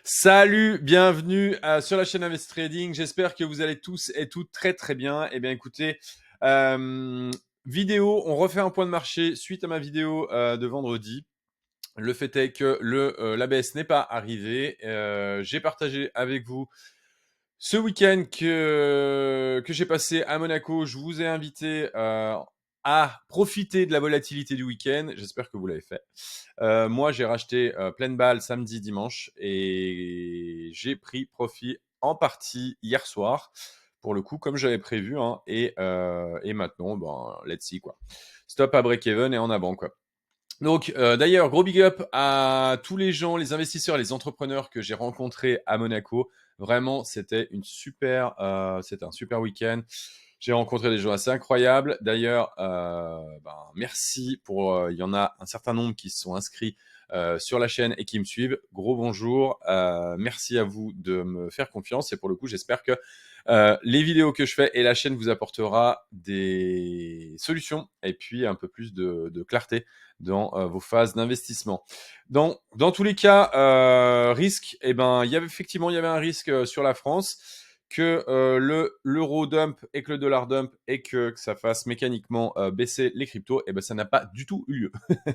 Salut, bienvenue sur la chaîne Invest Trading. J'espère que vous allez tous et toutes très très bien. Eh bien écoutez, euh, vidéo, on refait un point de marché suite à ma vidéo de vendredi. Le fait est que l'ABS n'est pas arrivé. J'ai partagé avec vous ce week-end que j'ai passé à Monaco. Je vous ai invité à profiter de la volatilité du week-end. J'espère que vous l'avez fait. Moi, j'ai racheté pleine balle samedi, dimanche et j'ai pris profit en partie hier soir, pour le coup, comme j'avais prévu. Hein, et maintenant, let's see, quoi. Stop à break-even et en avant, quoi. Donc, d'ailleurs, gros big up à tous les gens, les investisseurs, les entrepreneurs que j'ai rencontrés à Monaco. Vraiment, c'était c'était un super week-end. J'ai rencontré des gens assez incroyables. D'ailleurs, merci pour. Il y en a un certain nombre qui se sont inscrits sur la chaîne et qui me suivent. Gros bonjour. Merci à vous de me faire confiance. Et pour le coup, j'espère que les vidéos que je fais et la chaîne vous apportera des solutions et puis un peu plus de clarté dans vos phases d'investissement. Dans tous les cas, risque, il y avait un risque sur la France que l'euro dump et que le dollar dump et que ça fasse mécaniquement baisser les cryptos, et ben ça n'a pas du tout eu lieu.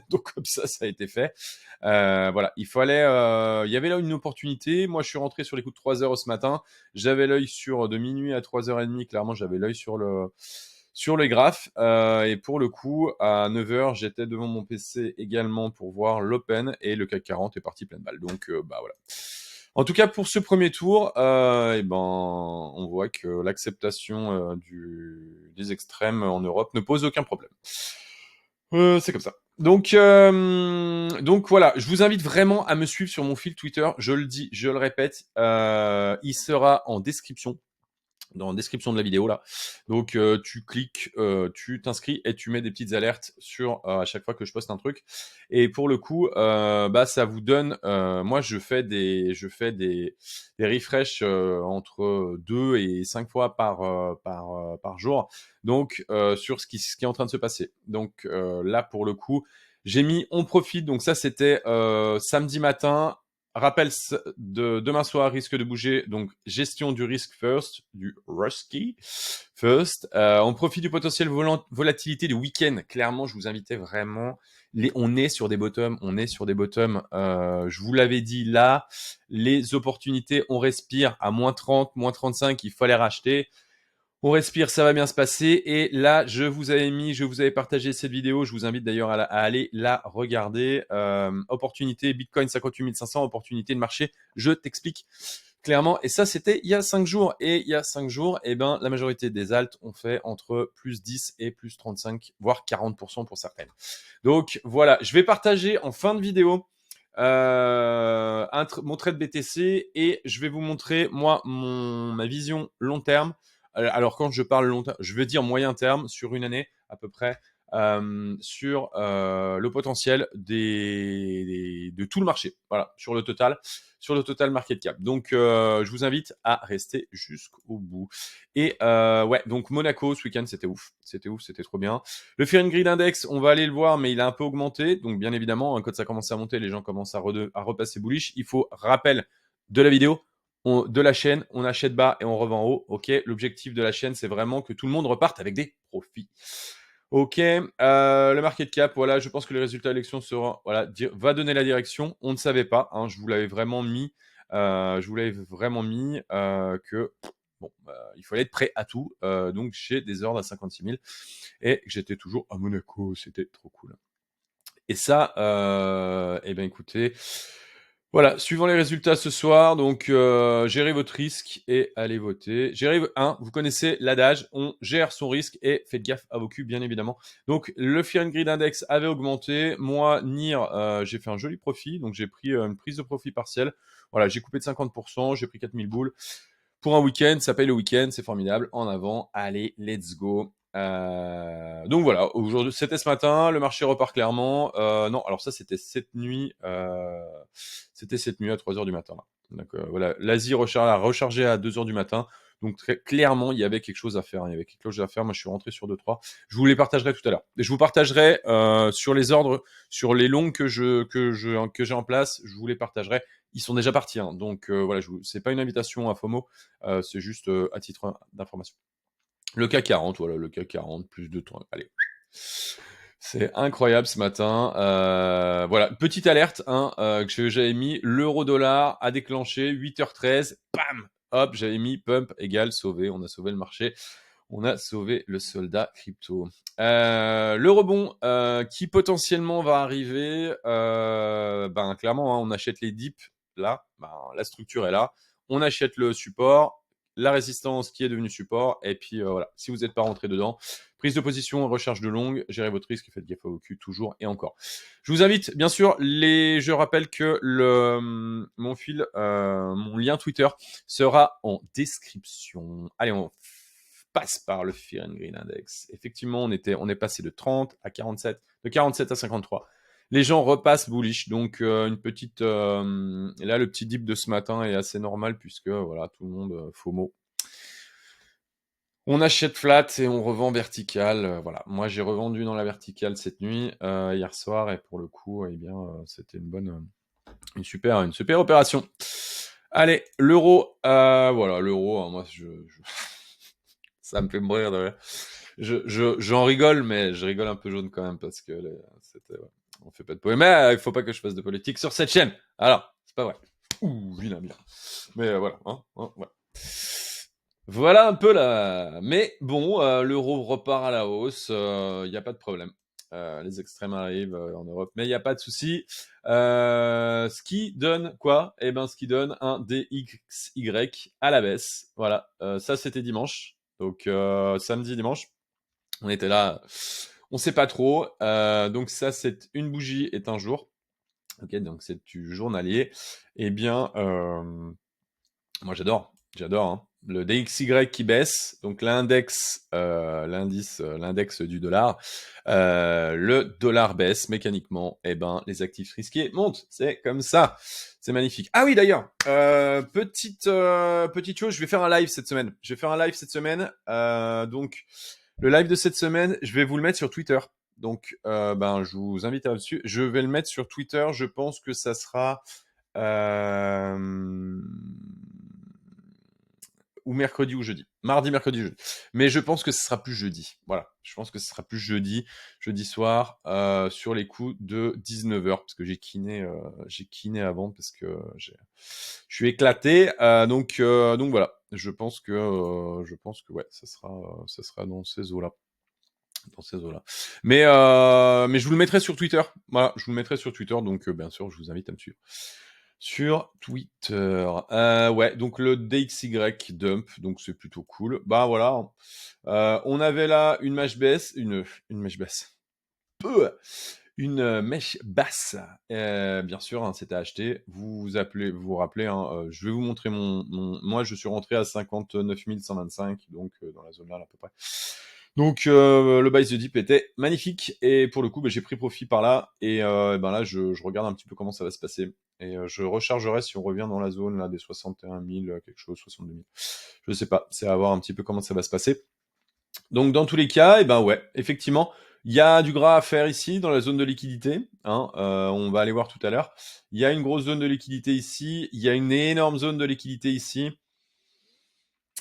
Donc comme ça a été fait. Voilà, il y avait là une opportunité. Moi, je suis rentré sur les coups de 3 heures ce matin. J'avais l'œil sur de minuit à 3h30. Clairement, j'avais l'œil sur les graphes. Et pour le coup, à 9h, j'étais devant mon PC également pour voir l'Open et le CAC 40 est parti pleine balle. Donc, voilà. En tout cas, pour ce premier tour, on voit que l'acceptation des extrêmes en Europe ne pose aucun problème. C'est comme ça. Donc voilà, je vous invite vraiment à me suivre sur mon fil Twitter. Je le dis, je le répète, il sera en description, dans la description de la vidéo là. Donc tu cliques, tu t'inscris et tu mets des petites alertes sur à chaque fois que je poste un truc. Et pour le coup, ça vous donne. Moi, je fais des refreshs entre 2 et 5 fois par jour. Donc sur ce qui est en train de se passer. Donc là, pour le coup, j'ai mis on profite. Donc ça, c'était samedi matin. Rappel de demain soir, risque de bouger. Donc, gestion du risque first, du risky first. On profite du potentiel volatilité du week-end. Clairement, je vous invitais vraiment. On est sur des bottoms. Je vous l'avais dit là. Les opportunités, on respire à moins 30, moins 35. Il fallait racheter. On respire, ça va bien se passer. Et là, je vous avais partagé cette vidéo. Je vous invite d'ailleurs à aller la regarder. Opportunité, Bitcoin 58 500, opportunité de marché. Je t'explique clairement. Et ça, c'était il y a 5 jours. Et il y a 5 jours, la majorité des alts ont fait entre plus 10 et plus 35, voire 40% pour certaines. Donc voilà, je vais partager en fin de vidéo mon trade BTC et je vais vous montrer moi ma vision long terme. Alors quand je parle long terme, je veux dire moyen terme sur une année à peu près sur le potentiel de tout le marché. Voilà, sur le total market cap. Donc je vous invite à rester jusqu'au bout. Et ouais, donc Monaco ce week-end c'était ouf, c'était trop bien. Le Fear and Greed Index, on va aller le voir, mais il a un peu augmenté. Donc, bien évidemment, quand ça commence à monter, les gens commencent à repasser bullish. Il faut rappel de la vidéo, de la chaîne, on achète bas et on revend haut. Ok, l'objectif de la chaîne, c'est vraiment que tout le monde reparte avec des profits. Ok, le market cap, voilà, je pense que le résultat de l'élection va donner la direction. On ne savait pas, hein, je vous l'avais vraiment mis, que bon, il fallait être prêt à tout. Donc j'ai des ordres à 56 000 et j'étais toujours à Monaco, c'était trop cool. Et ça, écoutez, voilà, suivant les résultats ce soir, donc gérez votre risque et allez voter. Vous connaissez l'adage, on gère son risque et faites gaffe à vos culs, bien évidemment. Donc le Fear and Greed Index avait augmenté. Moi, NIR, j'ai fait un joli profit, donc j'ai pris une prise de profit partielle. Voilà, j'ai coupé de 50%, j'ai pris 4000 boules. Pour un week-end, ça paye le week-end, c'est formidable. En avant, allez, let's go. Donc voilà, aujourd'hui, c'était ce matin, le marché repart clairement. Non, alors ça, c'était cette nuit. C'était cette nuit à 3h du matin. Là. Donc voilà, l'Asie a rechargé à 2h du matin. Donc très clairement, il y avait quelque chose à faire. Il y avait quelque chose à faire. Moi, je suis rentré sur 2-3. Je vous les partagerai tout à l'heure. Et je vous partagerai sur les ordres, sur les longs que j'ai en place. Je vous les partagerai. Ils sont déjà partis. Hein. Donc voilà, c'est pas une invitation à FOMO. C'est juste à titre d'information. Le CAC 40, voilà, le CAC 40, plus de temps. Allez. C'est incroyable ce matin. Voilà, petite alerte hein, que j'avais mis. L'euro-dollar a déclenché 8h13. Bam. Hop, j'avais mis pump égale sauvé. On a sauvé le marché. On a sauvé le soldat crypto. Le rebond qui potentiellement va arriver. Ben clairement, hein, on achète les dips là. Ben, la structure est là. On achète le support, la résistance qui est devenue support. Et puis voilà, si vous n'êtes pas rentré dedans, prise de position, recherche de longue, gérez votre risque, faites gaffe au cul toujours et encore. Je vous invite, bien sûr, je rappelle que mon fil, mon lien Twitter sera en description. Allez, on passe par le Fear and Green Index. Effectivement, on est passé de 30 à 47, de 47 à 53. Les gens repassent bullish, donc une petite. Là, le petit dip de ce matin est assez normal puisque voilà, tout le monde FOMO. On achète flat et on revend vertical. Voilà, moi j'ai revendu dans la verticale cette nuit, hier soir, et pour le coup, eh bien, c'était une super opération. Allez, l'euro, voilà, l'euro, hein, moi ça me fait mourir de rire. J'en rigole, mais je rigole un peu jaune quand même parce que on fait pas de poémie. Mais il faut pas que je fasse de politique sur cette chaîne. Alors, c'est pas vrai. Ouh, vilain bien. Mais voilà, voilà. Voilà un peu là. Mais bon, l'euro repart à la hausse. Il n'y a pas de problème. Les extrêmes arrivent en Europe, mais il n'y a pas de souci. Ce qui donne quoi? Eh ben, ce qui donne un DXY à la baisse. Voilà. Ça, c'était dimanche. Donc, samedi, dimanche. On était là. On sait pas trop. Donc, ça, c'est une bougie est un jour. Ok, donc c'est du journalier. Eh bien, moi, j'adore. J'adore. Hein. Le DXY qui baisse, donc l'index, l'index du dollar, le dollar baisse mécaniquement, et ben les actifs risqués montent. C'est comme ça, c'est magnifique. Ah oui d'ailleurs, petite chose, je vais faire un live cette semaine. Donc le live de cette semaine, je vais vous le mettre sur Twitter. Donc ben je vous invite là-dessus. Je vais le mettre sur Twitter. Je pense que ça sera ou mercredi ou jeudi. Mardi, mercredi, jeudi. Mais je pense que ce sera plus jeudi. Voilà. Je pense que ce sera plus jeudi soir, sur les coups de 19h, parce que j'ai kiné avant, parce que je suis éclaté. Donc voilà. Je pense que ouais, ça sera dans ces eaux-là. Mais je vous le mettrai sur Twitter. Voilà, je vous le mettrai sur Twitter, donc bien sûr, je vous invite à me suivre. Sur Twitter. Ouais, donc le DXY dump, donc c'est plutôt cool. Bah voilà. On avait là une mèche baisse, une mèche basse. Une mèche basse. Bien sûr, hein, c'était acheté. Vous vous rappelez, hein, je vais vous montrer moi, je suis rentré à 59 125, donc dans la zone là, à peu près. Donc le buy the dip était magnifique et pour le coup, j'ai pris profit par là et ben là, je regarde un petit peu comment ça va se passer et je rechargerai si on revient dans la zone là des 61 000 quelque chose, 62 000. Je sais pas, c'est à voir un petit peu comment ça va se passer. Donc dans tous les cas, et ben ouais, effectivement, il y a du gras à faire ici dans la zone de liquidité. Hein, on va aller voir tout à l'heure. Il y a une grosse zone de liquidité ici. Il y a une énorme zone de liquidité ici.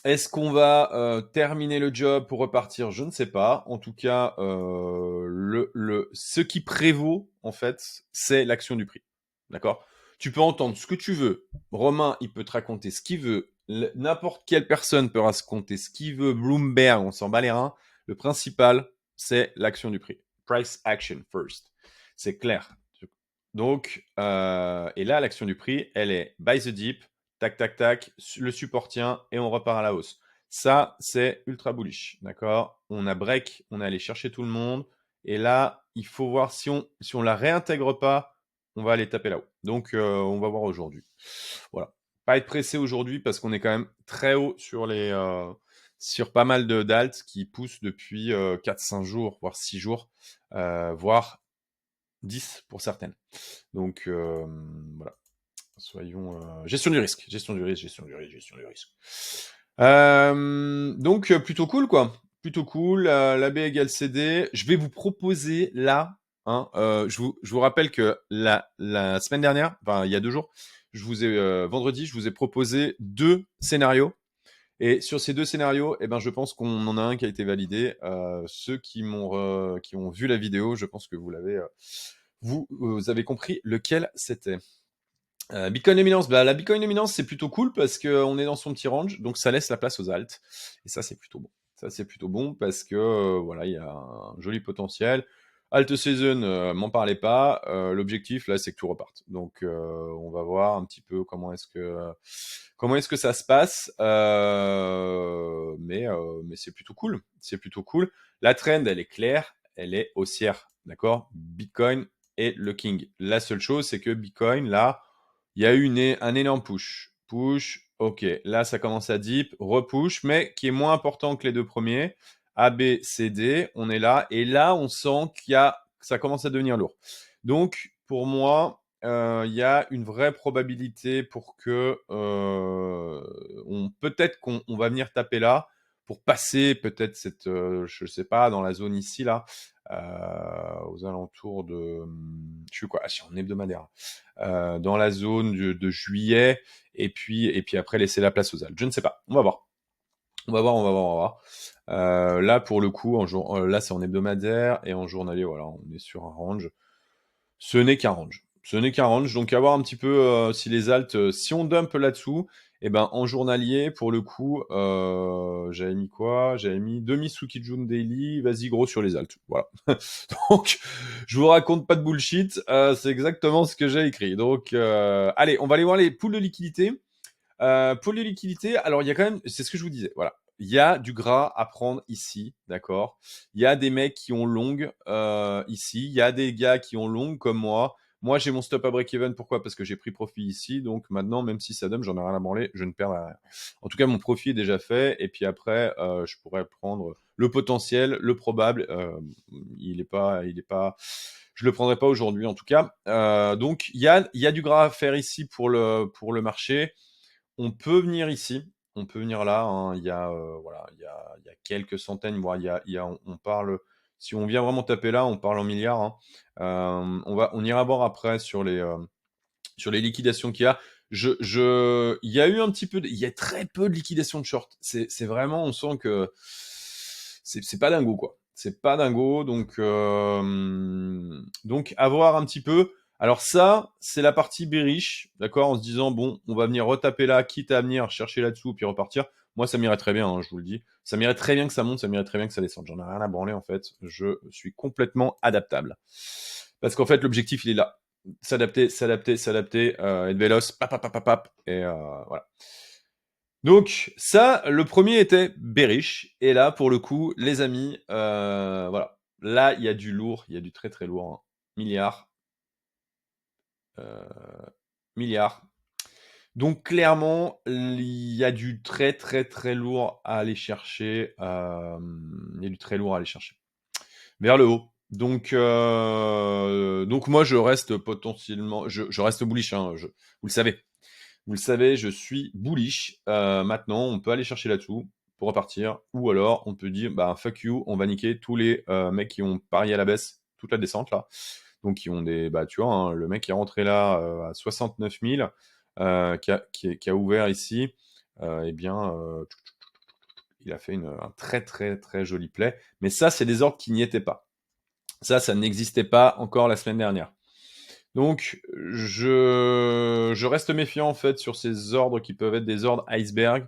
Est-ce qu'on va terminer le job pour repartir? Je ne sais pas. En tout cas, ce qui prévaut, en fait, c'est l'action du prix. D'accord? Tu peux entendre ce que tu veux. Romain, il peut te raconter ce qu'il veut. N'importe quelle personne peut raconter ce qu'il veut. Bloomberg, on s'en bat les reins. Le principal, c'est l'action du prix. Price action first. C'est clair. Donc, et là, l'action du prix, elle est buy the dip, tac, tac, tac, le support tient et on repart à la hausse. Ça, c'est ultra bullish, d'accord? On a break, on est allé chercher tout le monde. Et là, il faut voir si on la réintègre pas, on va aller taper là-haut. Donc, on va voir aujourd'hui. Voilà. Pas être pressé aujourd'hui parce qu'on est quand même très haut sur pas mal d'alts qui poussent depuis 4-5 jours, voire 6 jours, voire 10 pour certaines. Donc, voilà. Soyons gestion du risque. Donc plutôt cool quoi. Plutôt cool. La B égale CD. Je vais vous proposer là, hein, je vous rappelle que la semaine dernière, enfin il y a 2 jours, vendredi, je vous ai proposé 2 scénarios. Et sur ces 2 scénarios, eh ben, je pense qu'on en a un qui a été validé. Ceux qui ont vu la vidéo, je pense que vous avez compris lequel c'était. Bitcoin dominance, bah, la Bitcoin dominance, c'est plutôt cool parce qu'on est dans son petit range, donc ça laisse la place aux alts. Et ça, c'est plutôt bon. Ça, c'est plutôt bon parce que voilà, il y a un joli potentiel. Alt season, m'en parlez pas. L'objectif là, c'est que tout reparte. Donc, on va voir un petit peu comment est-ce que ça se passe. Mais c'est plutôt cool. C'est plutôt cool. La trend, elle est claire, elle est haussière, d'accord. Bitcoin est le king. La seule chose, c'est que Bitcoin là il y a eu un énorme push. Push, ok. Là, ça commence à dip, repush, mais qui est moins important que les 2 premiers. A, B, C, D, on est là. Et là, on sent que ça commence à devenir lourd. Donc, pour moi, il y a une vraie probabilité pour que peut-être qu'on va venir taper là pour passer peut-être je sais pas, dans la zone ici là, aux alentours de, je suis quoi, je suis en hebdomadaire, dans la zone de juillet, et puis après laisser la place aux altes. Je ne sais pas, on va voir. On va voir, on va voir, on va voir. Là, pour le coup, là, c'est en hebdomadaire, et en journalier, voilà, on est sur un range. Ce n'est qu'un range. Ce n'est qu'un range. Donc, à voir un petit peu si les alts, si on dump là-dessous, et ben en journalier, pour le coup, j'avais mis quoi? J'avais mis demi Tsukijun Daily, vas-y gros sur les alts. Voilà. Donc, je vous raconte pas de bullshit, c'est exactement ce que j'ai écrit. Donc, allez, on va aller voir les poules de liquidité. Poules de liquidité, alors il y a quand même, c'est ce que je vous disais, voilà. Il y a du gras à prendre ici, d'accord. Il y a des mecs qui ont long ici. Il y a des gars qui ont long comme moi. Moi, j'ai mon stop à break-even. Pourquoi? Parce que j'ai pris profit ici. Donc maintenant, même si ça donne, j'en ai rien à branler. Je ne perds rien. En tout cas, mon profit est déjà fait. Et puis après, je pourrais prendre le potentiel, le probable. Il est pas. Je le prendrai pas aujourd'hui, en tout cas. Donc il y a du gras à faire ici pour le marché. On peut venir ici, on peut venir là, hein. Il y a, voilà, il y a quelques centaines, voire on parle, si on vient vraiment taper là, on parle en milliards, hein. On ira voir après sur les liquidations qu'il y a. Il y a eu un petit peu, il y a très peu de liquidations de short. C'est vraiment, on sent que c'est pas dingo, quoi. C'est pas dingo, donc à voir un petit peu. Alors ça, c'est la partie bearish, d'accord, en se disant, bon, on va venir retaper là, quitte à venir chercher là-dessous, puis repartir. Moi, ça m'irait très bien, hein, je vous le dis. Ça m'irait très bien que ça monte, ça m'irait très bien que ça descende. J'en ai rien à branler, en fait. Je suis complètement adaptable. Parce qu'en fait, l'objectif, il est là. S'adapter, s'adapter, s'adapter, être véloce, pap, pap, pap, pap, pap, et voilà. Donc ça, le premier était bearish, et là, pour le coup, les amis, voilà. Là, il y a du lourd, il y a du très très lourd, hein. Milliards. Milliards. Donc clairement, il y a du très très très lourd à aller chercher. Il y a du très lourd à aller chercher. Vers le haut. Donc moi, je reste potentiellement, je reste bullish, hein, vous le savez. Vous le savez, je suis bullish. Maintenant, on peut aller chercher là-dessous pour repartir. Ou alors, on peut dire, bah, fuck you, on va niquer tous les mecs qui ont parié à la baisse toute la descente, là. Donc, qui ont des. Bah, tu vois, hein, le mec qui est rentré là à 69 000, qui a ouvert ici, eh bien, il a fait un très, très, très joli play. Mais ça, c'est des ordres qui n'y étaient pas. Ça n'existait pas encore la semaine dernière. Donc, je reste méfiant en fait sur ces ordres qui peuvent être des ordres iceberg.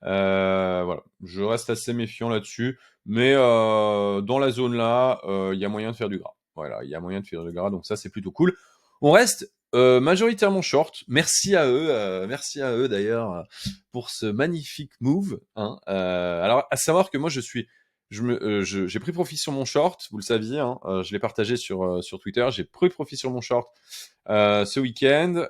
Voilà, je reste assez méfiant là-dessus. Mais dans la zone là, il y a moyen de faire du gras. Voilà, il y a moyen de faire du gras, donc ça c'est plutôt cool. On reste majoritairement short. Merci à eux d'ailleurs pour ce magnifique move, hein. Alors, à savoir que moi j'ai pris profit sur mon short, vous le saviez, hein, je l'ai partagé sur Twitter. J'ai pris profit sur mon short ce week-end.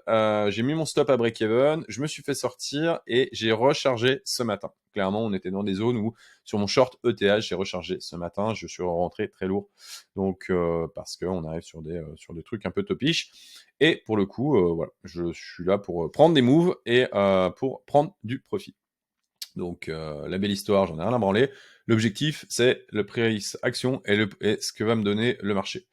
J'ai mis mon stop à break-even, je me suis fait sortir et j'ai rechargé ce matin. Clairement, on était dans des zones où, sur mon short ETH, j'ai rechargé ce matin. Je suis rentré très lourd. Donc, parce qu'on arrive sur des trucs un peu topiches. Et pour le coup, voilà, je suis là pour prendre des moves et pour prendre du profit. Donc, la belle histoire, j'en ai rien à branler. L'objectif, c'est le prix action et ce que va me donner le marché.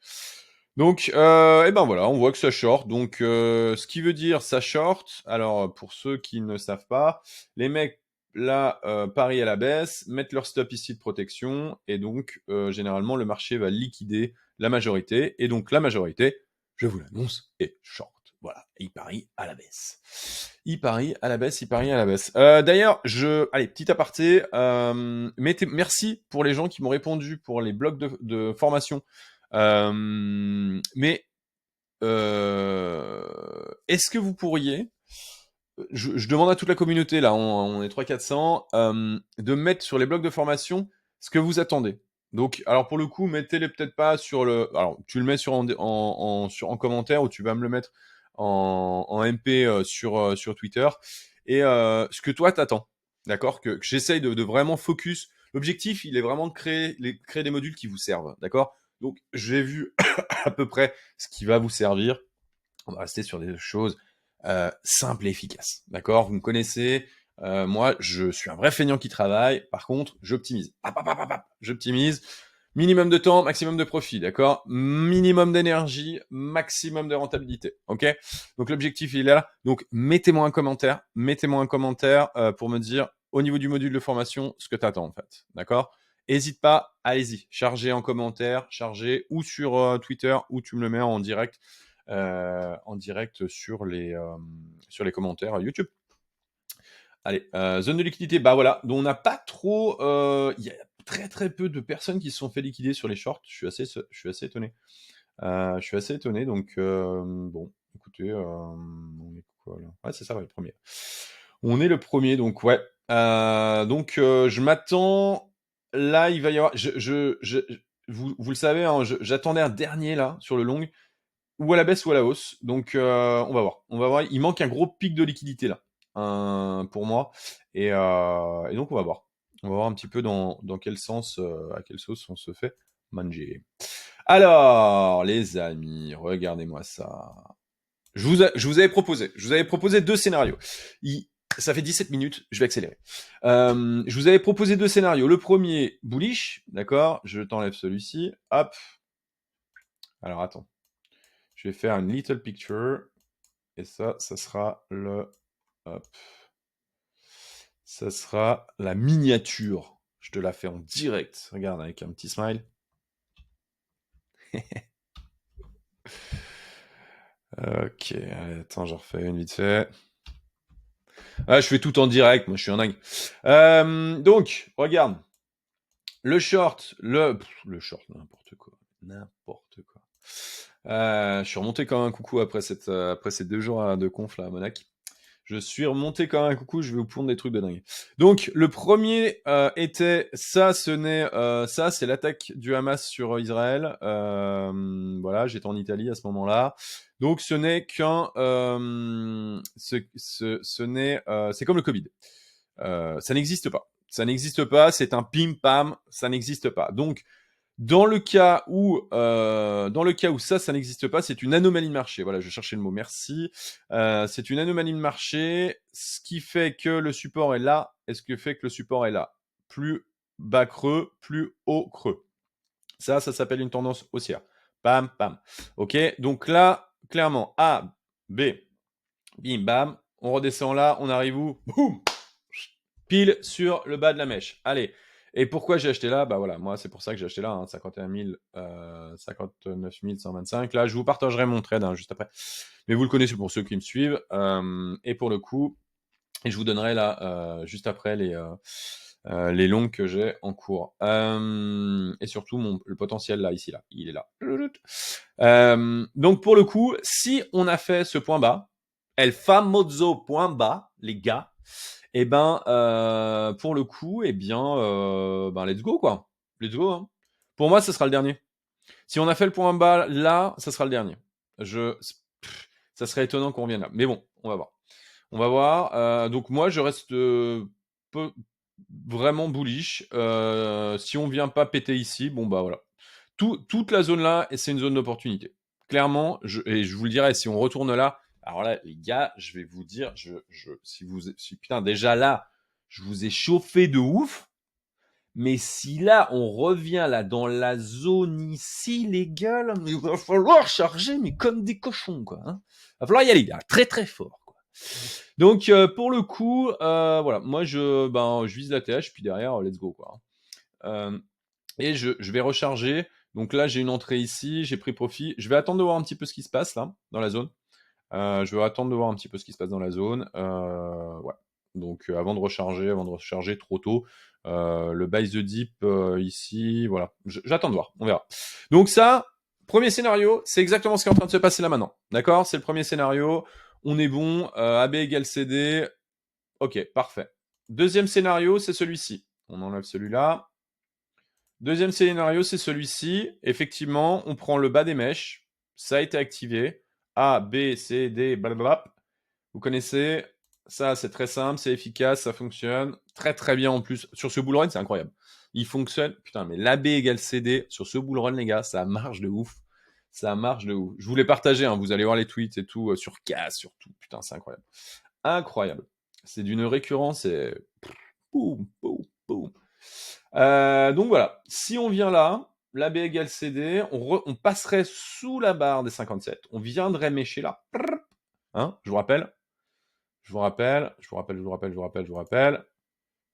Donc, et ben voilà, on voit que ça short. Donc, ce qui veut dire ça short. Alors, pour ceux qui ne savent pas, les mecs là parient à la baisse, mettent leur stop ici de protection, et donc généralement le marché va liquider la majorité. Et donc la majorité, je vous l'annonce, est short. Voilà, il parie à la baisse. Il parie à la baisse, il parie à la baisse. D'ailleurs, allez, petit aparté. Merci pour les gens qui m'ont répondu pour les blocs de formation. Mais est-ce que vous pourriez, je demande à toute la communauté, là, on est 300-400, de mettre sur les blocs de formation ce que vous attendez. Donc, alors pour le coup, mettez-les peut-être pas sur le. Alors, tu le mets en commentaire, ou tu vas me le mettre en MP sur Twitter. Et ce que toi t'attends, d'accord, que j'essaye de vraiment focus. L'objectif, il est vraiment de créer des modules qui vous servent, d'accord. Donc, j'ai vu à peu près ce qui va vous servir. On va rester sur des choses simples et efficaces. D'accord. Vous me connaissez. Moi, je suis un vrai feignant qui travaille. Par contre, j'optimise. J'optimise. Minimum de temps, maximum de profit. D'accord. Minimum d'énergie, maximum de rentabilité. Ok. Donc l'objectif, il est là. Donc mettez-moi un commentaire. Mettez-moi un commentaire pour me dire au niveau du module de formation ce que tu attends en fait. D'accord. N'hésite pas, allez-y, chargez en commentaire, chargez ou sur Twitter, ou tu me le mets en direct sur les commentaires YouTube. Allez, zone de liquidité, bah voilà, donc on n'a pas trop, il y a très très peu de personnes qui se sont fait liquider sur les shorts. Je suis assez étonné. Donc bon, écoutez, on est quoi là? Ouais, c'est ça, ouais, le premier. On est le premier, donc ouais. Donc je m'attends. Là, il va y avoir. Vous le savez, hein, j'attendais un dernier là sur le long, ou à la baisse ou à la hausse. Donc on va voir. On va voir. Il manque un gros pic de liquidité là, pour moi. Et donc on va voir. On va voir un petit peu dans quel sens, à quelle sauce on se fait manger. Alors, les amis, regardez-moi ça. Je vous avais proposé deux scénarios. Ça fait 17 minutes, je vais accélérer. Je vous avais proposé deux scénarios. Le premier, bullish, d'accord. Je t'enlève celui-ci. Hop. Alors attends. Je vais faire une little picture. Et ça sera le... Hop. Ça sera la miniature. Je te la fais en direct. Regarde, avec un petit smile. Ok, allez, attends, j'en refais une vite fait. Ah, je fais tout en direct, moi je suis un dingue. Donc, regarde. Le short, le short, n'importe quoi. N'importe quoi. Je suis remonté comme un coucou après ces 2 jours de conf là à Monac. Je suis remonté comme un coucou, je vais vous pondre des trucs de dingue. Donc, le premier était, ça c'est l'attaque du Hamas sur Israël. Voilà, j'étais en Italie à ce moment-là. Donc, ce n'est qu'un... c'est comme le Covid. Ça n'existe pas. Ça n'existe pas, c'est un pim-pam, ça n'existe pas. Donc, dans le cas où ça n'existe pas, c'est une anomalie de marché. Voilà, je cherchais le mot. Merci. C'est une anomalie de marché, ce qui fait que le support est là. Et ce qui fait que le support est là. Plus bas creux, plus haut creux. Ça s'appelle une tendance haussière. Bam, bam. Ok. Donc là, clairement, A, B, bim, bam. On redescend là, on arrive où? Boum. Pile sur le bas de la mèche. Allez. Et pourquoi j'ai acheté là? Bah voilà, moi c'est pour ça que j'ai acheté là, 51 59 125. Là, je vous partagerai mon trade juste après. Mais vous le connaissez pour ceux qui me suivent. Et pour le coup, et je vous donnerai là juste après les longs que j'ai en cours. Et surtout le potentiel là, ici, là. Il est là. Donc pour le coup, si on a fait ce point bas, El famoso point bas, les gars, et ben pour le coup, let's go quoi. Let's go. Hein. Pour moi, ce sera le dernier. Si on a fait le point bas là, ça sera le dernier. Ça serait étonnant qu'on revienne là. Mais bon, on va voir. On va voir. Donc moi, je reste vraiment bullish. Si on vient pas péter ici, bon bah voilà. Toute la zone là, c'est une zone d'opportunité. Clairement, et je vous le dirai, si on retourne là, alors là, les gars, je vais vous dire, putain, déjà là, je vous ai chauffé de ouf. Mais si là, on revient là dans la zone ici, les gars, là, il va falloir charger, mais comme des cochons, quoi. Hein. Il va falloir y aller, là, très très fort. Quoi. Donc, pour le coup, voilà, moi, je vise la TH, puis derrière, let's go, quoi. Et je vais recharger. Donc là, j'ai une entrée ici, j'ai pris profit. Je vais attendre de voir un petit peu ce qui se passe, là, dans la zone. Je vais attendre de voir un petit peu ce qui se passe dans la zone. Ouais. Donc avant de recharger trop tôt, le buy the dip ici, voilà. J'attends de voir, on verra. Donc ça, premier scénario, c'est exactement ce qui est en train de se passer là maintenant. D'accord? C'est le premier scénario. On est bon. AB égale CD. Ok, parfait. Deuxième scénario, c'est celui-ci. On enlève celui-là. Deuxième scénario, c'est celui-ci. Effectivement, on prend le bas des mèches. Ça a été activé. A, B, C, D, blablabla. Vous connaissez. Ça, c'est très simple, c'est efficace, ça fonctionne. Très très bien en plus. Sur ce bull run, c'est incroyable. Il fonctionne. Putain, mais l'AB égale CD, sur ce bull run, les gars, ça marche de ouf. Ça marche de ouf. Je vous l'ai partagé, hein, vous allez voir les tweets et tout, sur CAS, sur tout. Putain, c'est incroyable. Incroyable. C'est d'une récurrence et... Boum, boum, boum. Donc voilà, si on vient là, l'AB égale CD, on passerait sous la barre des 57. On viendrait mécher là. Hein, je vous rappelle.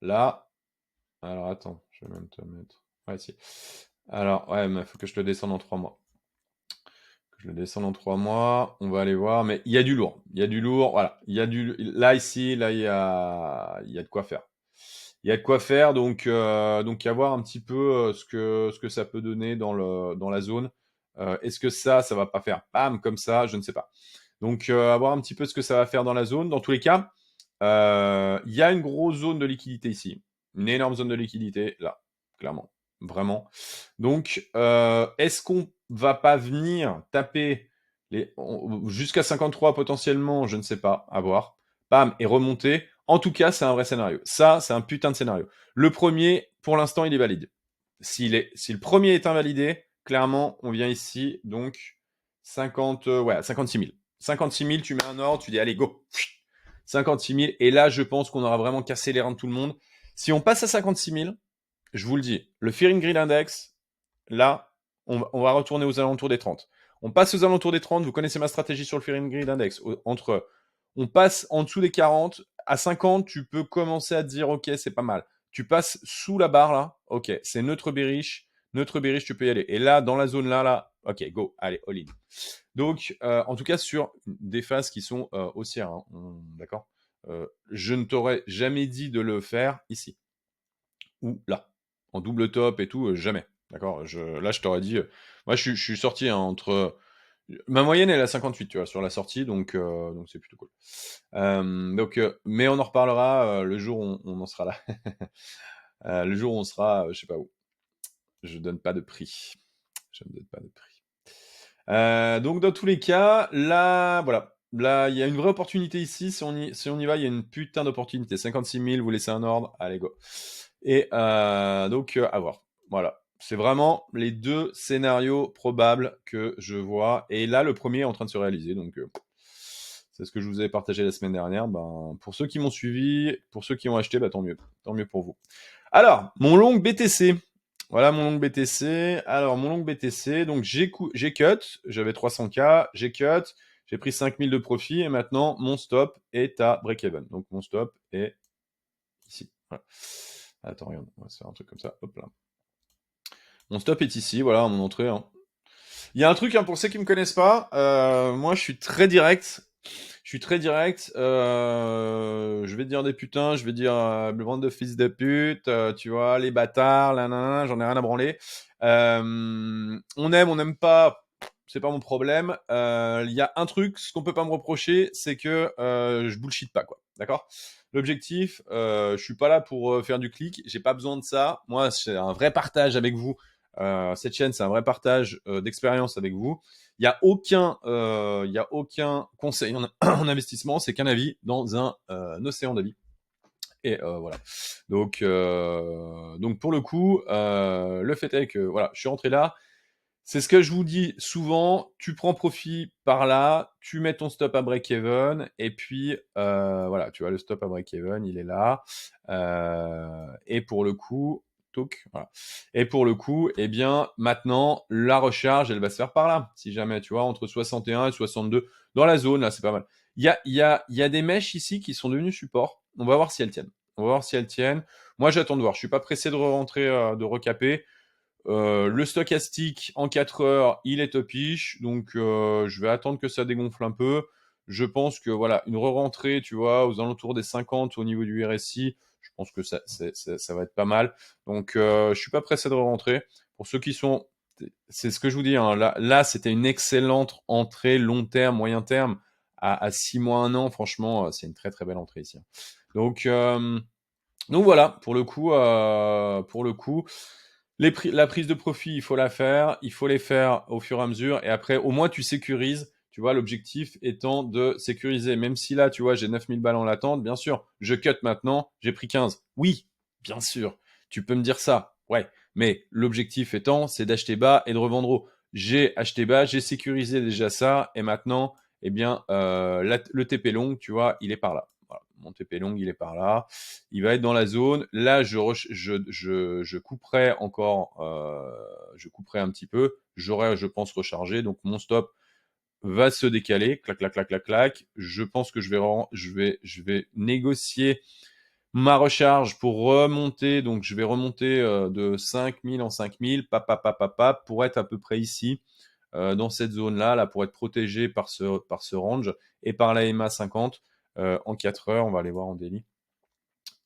Là. Alors attends, je vais même te mettre. Ouais, si. Alors, ouais, mais il faut que je le descende en 3 mois. Je le descends en 3 mois. On va aller voir. Mais il y a du lourd. Il y a du lourd. Voilà. Il y a du. Là, ici, là, il y a de quoi faire. Il y a de quoi faire, donc à voir un petit peu ce que ça peut donner dans la zone. Est-ce que ça va pas faire bam comme ça? Je ne sais pas. Donc à voir un petit peu ce que ça va faire dans la zone. Dans tous les cas, il y a une grosse zone de liquidité ici, une énorme zone de liquidité là, clairement, vraiment. Donc est-ce qu'on va pas venir taper jusqu'à 53 potentiellement? Je ne sais pas, à voir. Bam et remonter. En tout cas, c'est un vrai scénario. Ça, c'est un putain de scénario. Le premier, pour l'instant, il est valide. Si le premier est invalidé, clairement, on vient ici, donc 56 000. 56 000, tu mets un ordre, tu dis allez, go. 56 000, et là, je pense qu'on aura vraiment cassé les reins de tout le monde. Si on passe à 56 000, je vous le dis, le Fear in Greed Index, là, on va retourner aux alentours des 30. On passe aux alentours des 30, vous connaissez ma stratégie sur le Fear in Greed Index. On passe en dessous des 40, à 50, tu peux commencer à te dire, ok, c'est pas mal. Tu passes sous la barre là, ok, c'est neutre bearish, tu peux y aller. Et là, dans la zone là, ok, go, allez, all in. Donc, en tout cas, sur des phases qui sont haussières, hein, d'accord. Je ne t'aurais jamais dit de le faire ici ou là, en double top et tout, jamais. D'accord. Là, je t'aurais dit, moi, je suis sorti hein, entre. Ma moyenne elle est à 58, tu vois, sur la sortie, donc c'est plutôt cool. Mais on en reparlera le jour où on en sera là. Le jour où on sera, je sais pas où. Je donne pas de prix. Je ne donne pas de prix. Donc dans tous les cas, là, voilà. Là, il y a une vraie opportunité ici. Si on y va, il y a une putain d'opportunité. 56 000, vous laissez un ordre. Allez, go. Et donc, à voir. Voilà. C'est vraiment les deux scénarios probables que je vois. Et là, le premier est en train de se réaliser. Donc, c'est ce que je vous avais partagé la semaine dernière. Ben, pour ceux qui m'ont suivi, pour ceux qui ont acheté, bah, tant mieux. Tant mieux pour vous. Alors, mon long BTC. Voilà mon long BTC. Alors, mon long BTC, donc j'ai cut, j'avais 300K, j'ai cut, j'ai pris 5000 de profit et maintenant mon stop est à break-even. Donc, mon stop est ici. Voilà. Attends, regarde, on va se faire un truc comme ça. Hop là. Mon stop est ici, voilà, mon entrée. Hein. Il y a un truc, hein, pour ceux qui me connaissent pas, moi je suis très direct. Je vais te dire des putains, je vais dire bande de fils de pute, tu vois, les bâtards, là, j'en ai rien à branler. On n'aime pas, c'est pas mon problème. Il y a un truc, ce qu'on peut pas me reprocher, c'est que je bullshit pas, quoi. D'accord? L'objectif, je suis pas là pour faire du clic, j'ai pas besoin de ça. Moi, c'est un vrai partage avec vous. Cette chaîne, c'est un vrai partage d'expérience avec vous. Il n'y a aucun conseil en investissement, c'est qu'un avis dans un océan d'avis. Et voilà. Donc pour le coup, le fait est que voilà, je suis rentré là. C'est ce que je vous dis souvent, tu prends profit par là, tu mets ton stop à break-even, et puis voilà, tu vois, le stop à break-even, il est là. Et pour le coup, toc, voilà. Et pour le coup, eh bien, maintenant, la recharge, elle va se faire par là. Si jamais, tu vois, entre 61 et 62, dans la zone, là, c'est pas mal. Il y a des mèches ici qui sont devenues support. On va voir si elles tiennent. On va voir si elles tiennent. Moi, j'attends de voir. Je suis pas pressé de rentrer, de recaper. Le stochastique en 4 heures, il est topiche, donc je vais attendre que ça dégonfle un peu. Je pense que voilà, une re-rentrée, tu vois, aux alentours des 50 au niveau du RSI, je pense que ça va être pas mal. Donc je suis pas pressé de re-rentrer. Pour ceux qui sont, c'est ce que je vous dis, hein, là c'était une excellente entrée long terme, moyen terme, à 6 mois, 1 an, franchement, c'est une très très belle entrée ici. Donc, donc voilà, pour le coup, la prise de profit, il faut la faire, il faut les faire au fur et à mesure, et après, au moins, tu sécurises, tu vois, l'objectif étant de sécuriser, même si là, tu vois, j'ai 9000 balles en latente, bien sûr, je cut maintenant, j'ai pris 15. Oui, bien sûr, tu peux me dire ça, ouais, mais l'objectif étant, c'est d'acheter bas et de revendre haut. J'ai acheté bas, j'ai sécurisé déjà ça, et maintenant, eh bien, le TP long, tu vois, il est par là. Voilà, mon TP long, il est par là. Il va être dans la zone. Là, je couperai encore, je couperai un petit peu. J'aurai, je pense, rechargé. Donc, mon stop va se décaler. Clac, clac, clac, clac, clac. Je pense que je vais négocier ma recharge pour remonter. Donc, je vais remonter de 5000 en 5000, pap, pour être à peu près ici, dans cette zone-là, là, pour être protégé par ce range et par la EMA 50 en 4 heures. On va aller voir en daily.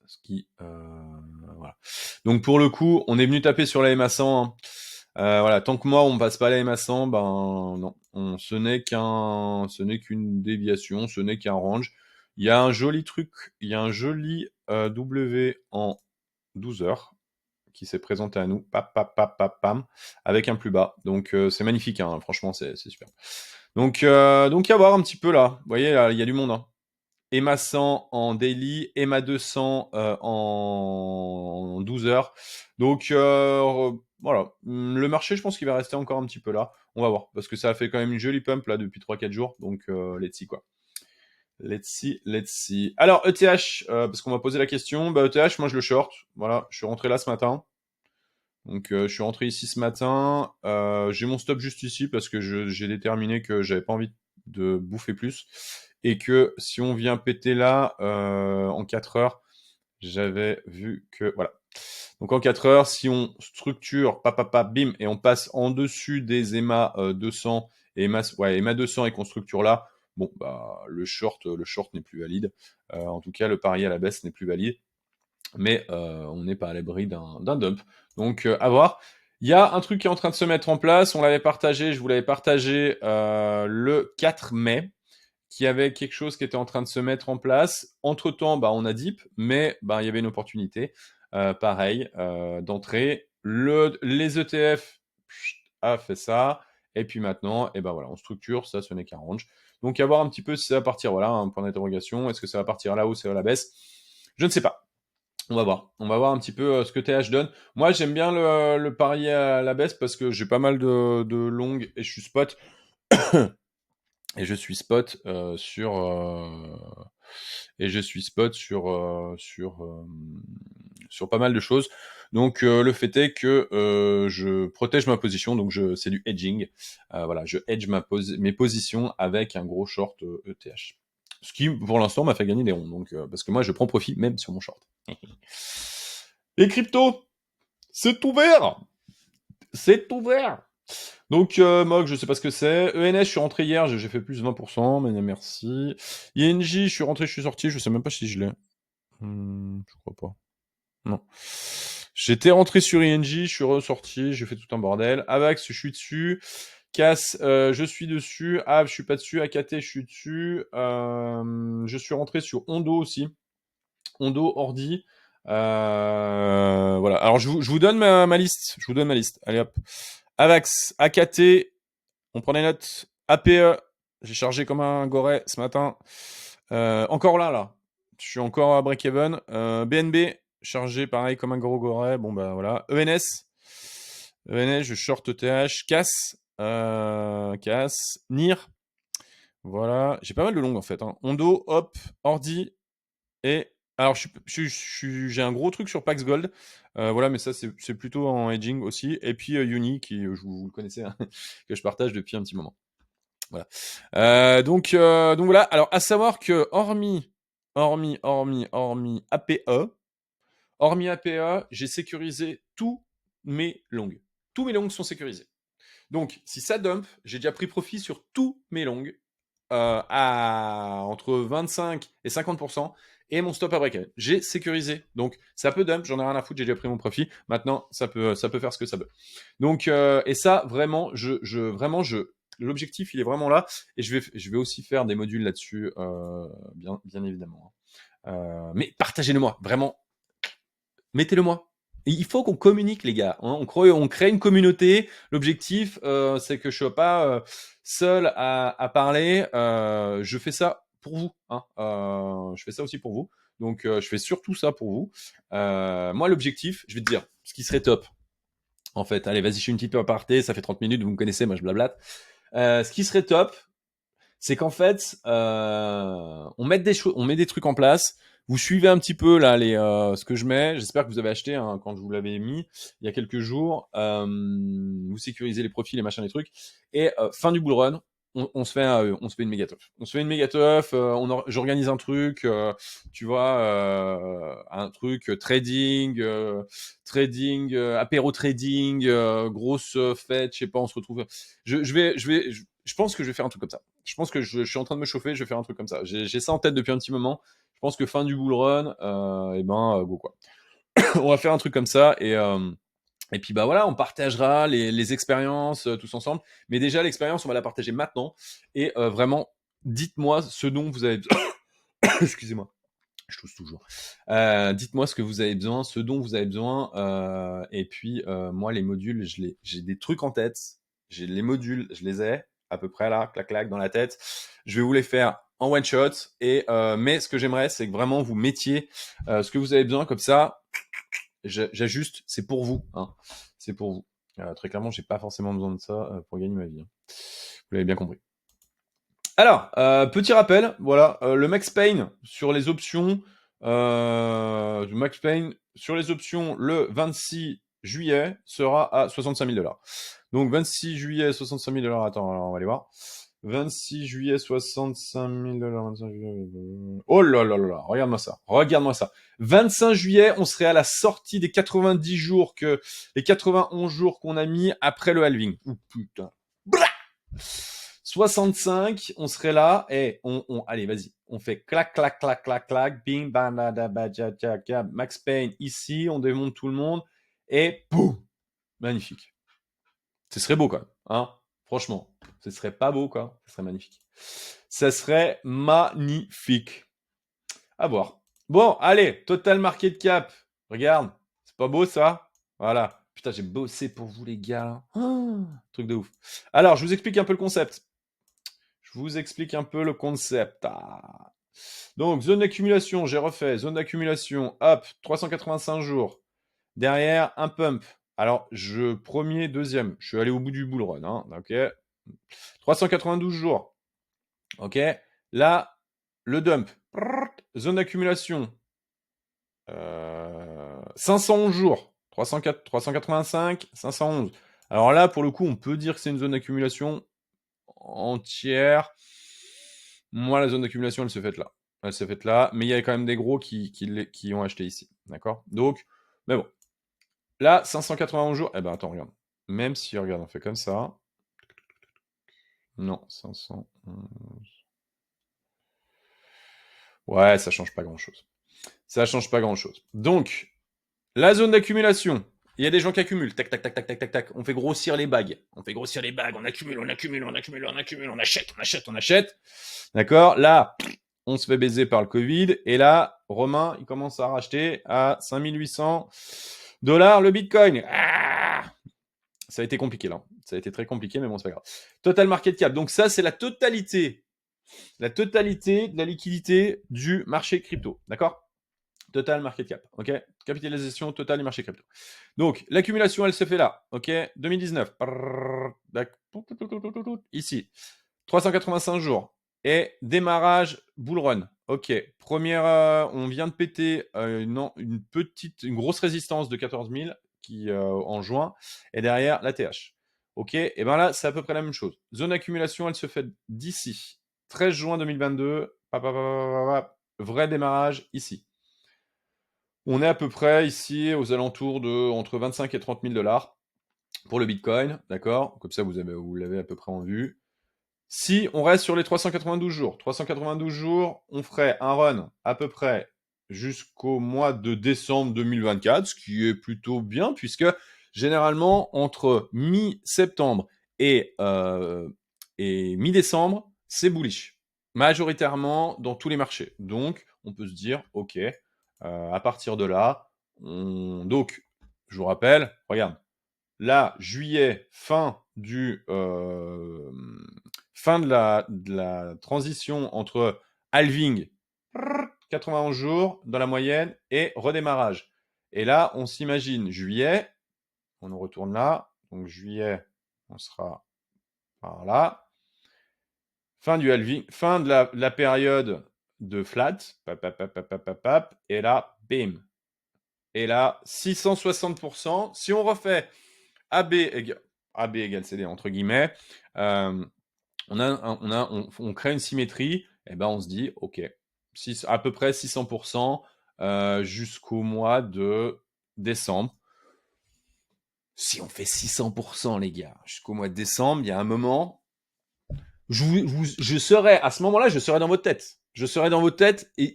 Ce qui, voilà. Donc pour le coup, on est venu taper sur la MA 100. Hein. Voilà, tant que moi on passe pas la MA 100, ben non, ce n'est qu'une déviation, ce n'est qu'un range. Il y a un joli truc, il y a un joli W en 12 heures qui s'est présenté à nous, pam, avec un plus bas. Donc c'est magnifique, hein, franchement c'est super. Donc à voir un petit peu là. Vous voyez, là, il y a du monde. Hein. EMA 100 en daily, EMA 200 en 12 heures. Donc voilà, le marché, je pense qu'il va rester encore un petit peu là. On va voir, parce que ça a fait quand même une jolie pump là depuis 3-4 jours. Donc let's see quoi. Let's see, let's see. Alors ETH, parce qu'on m'a posé la question, bah ETH, moi je le short. Voilà, je suis rentré là ce matin. Donc je suis rentré ici ce matin. J'ai mon stop juste ici parce que j'ai déterminé que j'avais pas envie de bouffer plus. Et que si on vient péter là en 4 heures, j'avais vu que... Voilà. Donc en 4 heures, si on structure, bim, et on passe en dessus des EMA 200 et EMA 200 et qu'on structure là, bon, bah, le short n'est plus valide. En tout cas, le pari à la baisse n'est plus valide. Mais on n'est pas à l'abri d'un dump. Donc à voir. Il y a un truc qui est en train de se mettre en place. On l'avait partagé, je vous l'avais partagé le 4 mai, qui avait quelque chose qui était en train de se mettre en place. Entre-temps, bah, on a Deep, mais bah, il y avait une opportunité, pareil, d'entrée. Les ETF a fait ça. Et puis maintenant, et ben voilà, on structure, ça, ce n'est qu'un range. Donc à voir un petit peu si ça va partir, voilà, un point d'interrogation. Est-ce que ça va partir là ou c'est à la baisse? Je ne sais pas. On va voir. On va voir un petit peu ce que TH donne. Moi, j'aime bien le pari à la baisse parce que j'ai pas mal de longues et je suis spot. Et je suis spot sur pas mal de choses. Donc le fait est que je protège ma position, donc c'est du hedging. Voilà, je hedge mes positions avec un gros short ETH. Ce qui, pour l'instant, m'a fait gagner des ronds. Donc, parce que moi, je prends profit même sur mon short. Les cryptos, c'est ouvert. C'est ouvert. Donc, Mog, je sais pas ce que c'est. ENS, je suis rentré hier, j'ai fait plus de 20%, mais merci. INJ, je suis rentré, je suis sorti, je sais même pas si je l'ai. Je crois pas. Non. J'étais rentré sur INJ, je suis ressorti, j'ai fait tout un bordel. Avax, je suis dessus. Cass, je suis dessus. Av, je suis pas dessus. AKT, je suis dessus. Je suis rentré sur Ondo aussi. Ondo, Ordi. Voilà. Alors, je vous donne ma liste. Je vous donne ma liste. Allez hop. Avax, AKT, on prend des notes. APE, j'ai chargé comme un goret ce matin. Encore là. Je suis encore à break-even. BNB, chargé pareil comme un gros goret. Bon, bah voilà. ENS, René, je short ETH, casse, NIR. Voilà, j'ai pas mal de longues en fait. Hein. Ondo, Hop, Ordi et alors j'ai un gros truc sur Pax Gold. Voilà, mais ça c'est plutôt en hedging aussi. Et puis Uni qui vous le connaissez, hein, que je partage depuis un petit moment. Voilà. Donc voilà. Alors à savoir que hormis APE, j'ai sécurisé tous mes longs. Tous mes longs sont sécurisés. Donc, si ça dump, j'ai déjà pris profit sur tous mes longs à entre 25 et 50%. Et mon stop à break. J'ai sécurisé. Donc, ça peut dump, j'en ai rien à foutre, j'ai déjà pris mon profit. Maintenant, ça peut faire ce que ça veut. Donc, et ça, vraiment, l'objectif, il est vraiment là. Et je vais aussi faire des modules là-dessus, bien évidemment. Mais partagez-le moi, vraiment, mettez-le moi. Il faut qu'on communique, les gars. On crée une communauté. L'objectif, c'est que je sois pas seul à parler. Je fais ça pour vous. Hein. Je fais ça aussi pour vous. Donc, je fais surtout ça pour vous. Moi, l'objectif, je vais te dire, ce qui serait top. En fait, allez, vas-y, je fais une petite aparté. Ça fait 30 minutes, vous me connaissez, moi je blablate. Ce qui serait top, c'est qu'en fait, on met des trucs en place. Vous suivez un petit peu là ce que je mets. J'espère que vous avez acheté hein, quand je vous l'avais mis il y a quelques jours. Vous sécurisez les profils, les machins, les trucs. Et fin du bull run, on se fait une méga teuf. On se fait une méga teuf. J'organise un truc, tu vois, un truc trading, apéro trading, grosse fête. Je sais pas, on se retrouve. Je pense que je vais faire un truc comme ça. Je pense que je suis en train de me chauffer, je vais faire un truc comme ça. J'ai ça en tête depuis un petit moment. Je pense que fin du bull run, go quoi. On va faire un truc comme ça et puis bah voilà, on partagera les expériences tous ensemble. Mais déjà l'expérience, on va la partager maintenant et vraiment, dites-moi ce dont vous avez besoin. Excusez-moi, je tousse toujours. Dites-moi ce que vous avez besoin, ce dont vous avez besoin. Et puis moi, les modules, j'ai des trucs en tête. J'ai les modules, je les ai à peu près là, clac clac dans la tête. Je vais vous les faire en one shot. Mais ce que j'aimerais, c'est que vraiment vous mettiez ce que vous avez besoin comme ça. J'ajuste, c'est pour vous. Hein. C'est pour vous. Très clairement, j'ai pas forcément besoin de ça pour gagner ma vie. Hein. Vous l'avez bien compris. Alors, petit rappel, voilà, le Max Payne sur les options, le 26 juillet sera à 65 000 $. Donc 26 juillet, 65 000 $. Attends, alors on va aller voir. 26 juillet, 65 000 $. 25 juillet... Oh là là là là, regarde-moi ça. Regarde-moi ça. 25 juillet, on serait à la sortie des 90 jours les 91 jours qu'on a mis après le halving. Oh putain. Blah 65, on serait là et allez, vas-y, on fait clac, clac, clac, clac, clac, bing, bam, Max Payne ici, on démonte tout le monde et boum, magnifique. Ce serait beau, quoi, hein, franchement, ce serait pas beau, quoi, ce serait magnifique. Ça serait magnifique. À voir. Bon, allez, total market cap. Regarde, c'est pas beau ça? Voilà. Putain, j'ai bossé pour vous, les gars. Oh, truc de ouf. Alors, je vous explique un peu le concept. Je vous explique un peu le concept. Ah. Donc, zone d'accumulation, j'ai refait. Zone d'accumulation, hop, 385 jours. Derrière, un pump. Alors, premier, deuxième. Je suis allé au bout du bull run. Hein, ok. 392 jours. Ok. Là, le dump. Zone d'accumulation. 511 jours. 385, 511. Alors là, pour le coup, on peut dire que c'est une zone d'accumulation entière. Moi, la zone d'accumulation, elle se fait là. Elle se fait là, mais il y a quand même des gros qui ont acheté ici. D'accord. Donc, mais bon. Là, 591 jours. Eh ben, attends, regarde. Même si, regarde, on fait comme ça. Non, 511. Ouais, ça change pas grand-chose. Ça change pas grand-chose. Donc, la zone d'accumulation. Il y a des gens qui accumulent. Tac, tac, tac, tac, tac, tac, tac. On fait grossir les bagues. On fait grossir les bagues. On accumule, on accumule, on accumule, on accumule, on achète, on achète, on achète. D'accord. Là, on se fait baiser par le Covid. Et là, Romain, il commence à racheter à 5800 $ le Bitcoin. Ah ça a été compliqué là. Ça a été très compliqué, mais bon, c'est pas grave. Total market cap. Donc ça, c'est la totalité de la liquidité du marché crypto. D'accord. Total market cap, ok? Capitalisation totale du marché crypto. Donc, l'accumulation, elle se fait là, ok? 2019, ici, 385 jours. Et démarrage bull run. Ok, première, on vient de péter une grosse résistance de 14 000 en juin. Et derrière, la TH. Ok, et bien là, c'est à peu près la même chose. Zone d'accumulation, elle se fait d'ici. 13 juin 2022, vrai démarrage ici. On est à peu près ici aux alentours de entre 25 et 30 000 dollars pour le Bitcoin, d'accord? Comme ça, vous l'avez à peu près en vue. Si on reste sur les 392 jours, on ferait un run à peu près jusqu'au mois de décembre 2024, ce qui est plutôt bien, puisque généralement, entre mi-septembre et mi-décembre, c'est bullish, majoritairement dans tous les marchés. Donc, on peut se dire, ok, à partir de là, donc, je vous rappelle, regarde, là, juillet, fin de la transition entre halving, 91 jours dans la moyenne, et redémarrage. Et là, on s'imagine juillet, on nous retourne là, donc juillet, on sera par là. Fin du halving, fin de la période de flat, et là, bim. Et là, 660%. Si on refait AB égale CD, entre guillemets, on crée une symétrie, et ben on se dit, ok, à peu près 600% jusqu'au mois de décembre. Si on fait 600%, les gars, jusqu'au mois de décembre, il y a un moment, je serai, à ce moment-là, je serai dans votre tête. Je serai dans votre tête et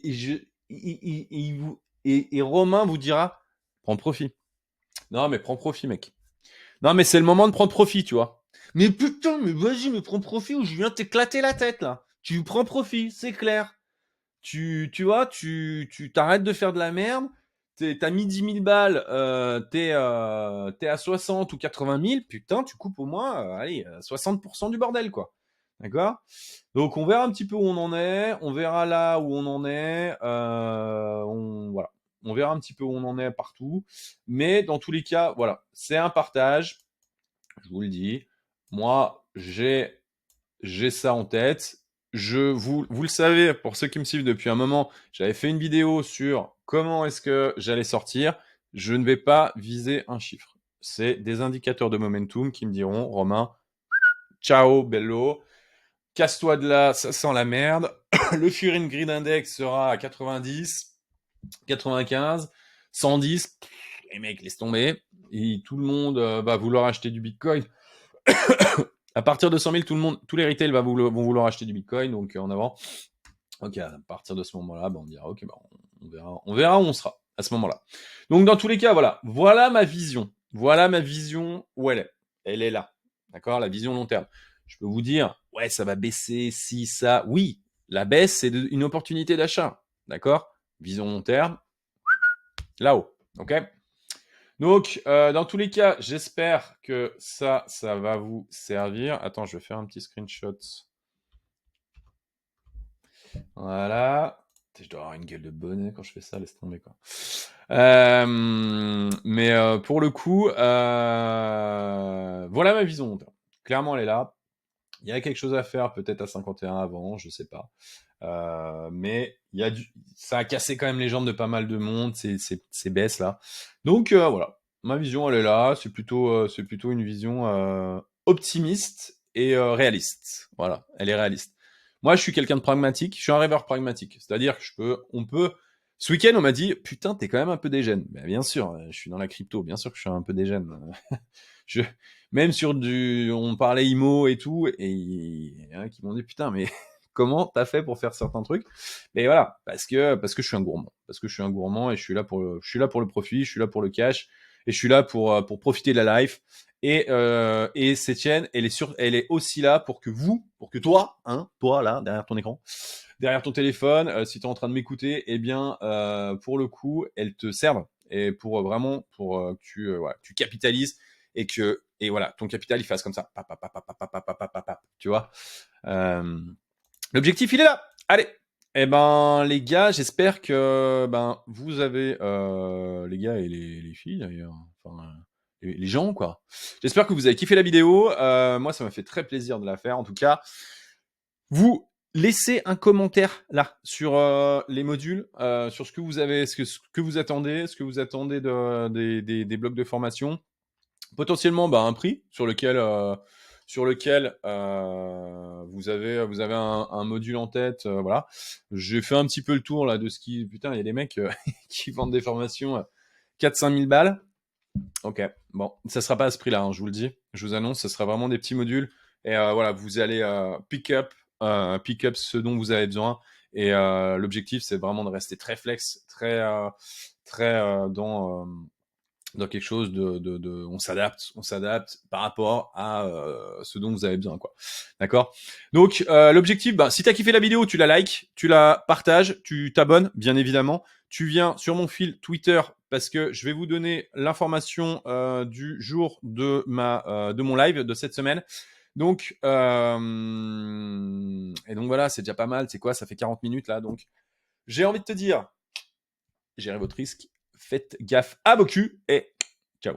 Romain vous dira, prends profit. Non, mais prends profit, mec. Non, mais c'est le moment de prendre profit, tu vois. Mais putain, mais vas-y, mais prends profit ou je viens t'éclater la tête, là. Tu prends profit, c'est clair. Tu vois, tu t'arrêtes de faire de la merde. T'as mis 10 000 balles, t'es à 60 ou 80 000, putain, tu coupes au moins, allez, 60% du bordel, quoi. D'accord? Donc, on verra un petit peu où on en est. On verra là où on en est. Voilà. On verra un petit peu où on en est partout. Mais dans tous les cas, voilà, c'est un partage. Je vous le dis. Moi, j'ai ça en tête. Vous le savez, pour ceux qui me suivent depuis un moment, j'avais fait une vidéo sur comment est-ce que j'allais sortir. Je ne vais pas viser un chiffre. C'est des indicateurs de momentum qui me diront, Romain, ciao, bello, casse-toi de là, ça sent la merde. Le Fear and Greed Index sera à 90, 95, 110. Les mecs, laisse tomber. Et tout le monde va vouloir acheter du Bitcoin. À partir de 100 000, tous les retails vont vouloir acheter du Bitcoin, donc en avant. Ok, à partir de ce moment-là, on dira, ok, on verra où on sera à ce moment-là. Donc dans tous les cas, voilà ma vision. Voilà ma vision où elle est. Elle est là, d'accord? La vision long terme. Je peux vous dire, ouais, ça va baisser, si, ça. Oui, la baisse, c'est une opportunité d'achat, d'accord? Vision long terme, là-haut, ok? Donc, dans tous les cas, j'espère que ça va vous servir. Attends, je vais faire un petit screenshot. Voilà. Je dois avoir une gueule de bonnet quand je fais ça, laisse tomber quoi. Mais pour le coup, voilà ma vision. Clairement, elle est là. Il y a quelque chose à faire, peut-être à 51 avant, je sais pas. Mais ça a cassé quand même les jambes de pas mal de monde, ces baisses là. Donc voilà, ma vision elle est là. C'est plutôt une vision optimiste et réaliste. Voilà, elle est réaliste. Moi, je suis quelqu'un de pragmatique. Je suis un rêveur pragmatique. C'est-à-dire que on peut. Ce week-end, on m'a dit, putain, t'es quand même un peu dégène. Ben, bien sûr, je suis dans la crypto. Bien sûr que je suis un peu dégène. je, même sur on parlait IMO et tout, et il y en a qui m'ont dit, putain, mais comment t'as fait pour faire certains trucs? Mais voilà, parce que je suis un gourmand. Parce que je suis un gourmand et je suis là pour le profit, je suis là pour le cash, et je suis là pour profiter de la life. Et Sétienne, elle est aussi là pour que toi, toi là, derrière ton écran, derrière ton téléphone, si tu es en train de m'écouter, eh bien, pour le coup, elle te serve et vraiment que tu capitalises et voilà, ton capital il fasse comme ça, tu vois. L'objectif il est là. Allez, Eh ben, les gars, j'espère que vous avez, les gars et les filles d'ailleurs, enfin, les gens quoi. J'espère que vous avez kiffé la vidéo. Moi, ça m'a fait très plaisir de la faire. En tout cas, vous laissez un commentaire là sur les modules, sur ce que vous avez, ce que vous attendez, des blocs de formation. Potentiellement un prix sur lequel vous avez un module en tête. Voilà. J'ai fait un petit peu le tour là de ce qui. Putain, il y a des mecs qui vendent des formations à 4-5 000 balles. Ok, bon, ça sera pas à ce prix-là, hein, je vous le dis. Je vous annonce, ça sera vraiment des petits modules. Et voilà, vous allez pick up ce dont vous avez besoin. Et l'objectif, c'est vraiment de rester très flex, très dans quelque chose on s'adapte par rapport à ce dont vous avez besoin, quoi. D'accord. Donc l'objectif, si t'as kiffé la vidéo, tu la likes, tu la partages, tu t'abonnes, bien évidemment. Tu viens sur mon fil Twitter parce que je vais vous donner l'information du jour de mon live de cette semaine. Donc et donc voilà, c'est déjà pas mal. C'est quoi? Ça fait 40 minutes là, donc j'ai envie de te dire, gérez votre risque, faites gaffe à vos culs et ciao.